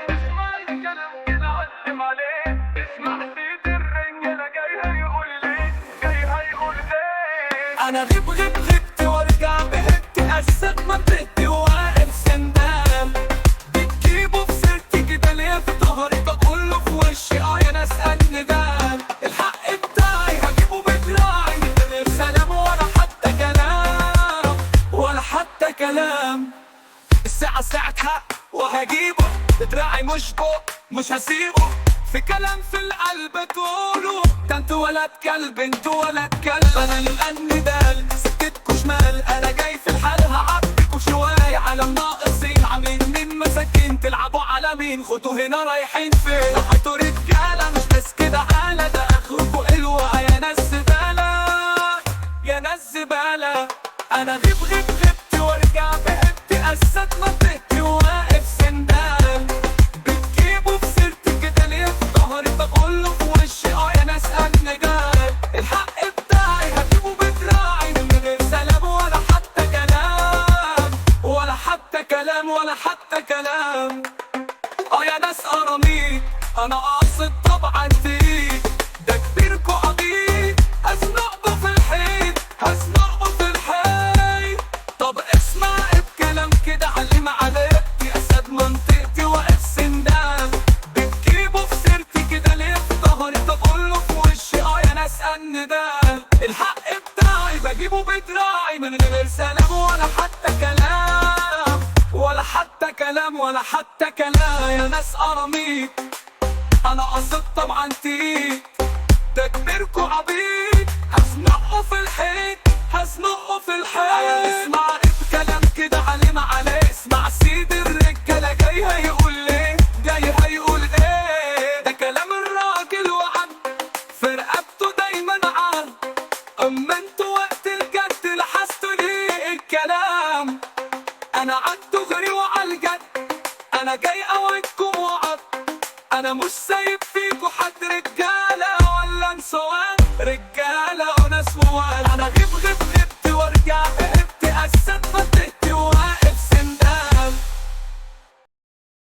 اسمع الكلام كده علم عليه. اسمع سيد الرجالة جاي هيقول ليه، جاي هيقول ليه. انا غبت وارجع بهت اسد ما بهت واقف سندان. بتجيبه في سيرتي كده ليه في ظهري بقوله في وشي يا ناس الندان. الحق بتاعي هجيبه بدراعي من غير سلام ولا حتى كلام ولا حتى كلام. الساعة ساعة حق وهجيبه بدراعي مش بق مش هسيبه. في كلام في القلب تقوله ده انتوا ولد كلب انتوا ولد كلب. انا الندال سكتكوا شمال انا جاي في الحال هعبكوا شوية على الناقصين عاملين من مساكين تلعبوا على مين. خدوا هنا رايحين فين؟ راحتوا رجالة مش بس كده حالة ده اخركوا قلوة يا ناس زبالة يا ناس زبالة. انا غبت وارجع بهت اسد ما بهت واقف سندان. بتجيبوا في سيرتي كده ليه في ظهري بقوله في وشي يا ناس النجال. الحق بتاعي هجيبه بدراعي من غير سلام ولا حتى كلام ولا حتى كلام ولا حتى كلام. يا ناس قراميط انا قاصد طبعا تيجي ده كبيركوا عبيد هزنقكوا في الحيط هزنقكوا في الحيط. طب اسمع الكلام كده علم عليك يا اسد منطقتي واقف سندان. بتجيبوا في سيرتي كده ليه في ظهري بقوله في وشي يا ناس الندال. الحق بتاعي بجيبه بدراعي من غير سلام ولا حتى كلام ولا حتى كلام ولا حتى كلام. يا ناس قراميط انا قصد طبعا تيت ده كبيركوا عبيد هزنقه في الحيط هزنقه في الحيط. اسمع الكلام كده علم عليه. اسمع سيد الرجالة جاي هيقول ليه جاي هيقول ايه. ده كلام الراجل وعد في رقبته دايما عاد. اما انتوا وقت الجد لحستوا ليه الكلام. انا عالدغري وعالجد انا جاي اوعدكم وعد. انا مش سايب فيكوا حد رجالة ولا نسوان رجالة وناس موال. انا غبت وارجع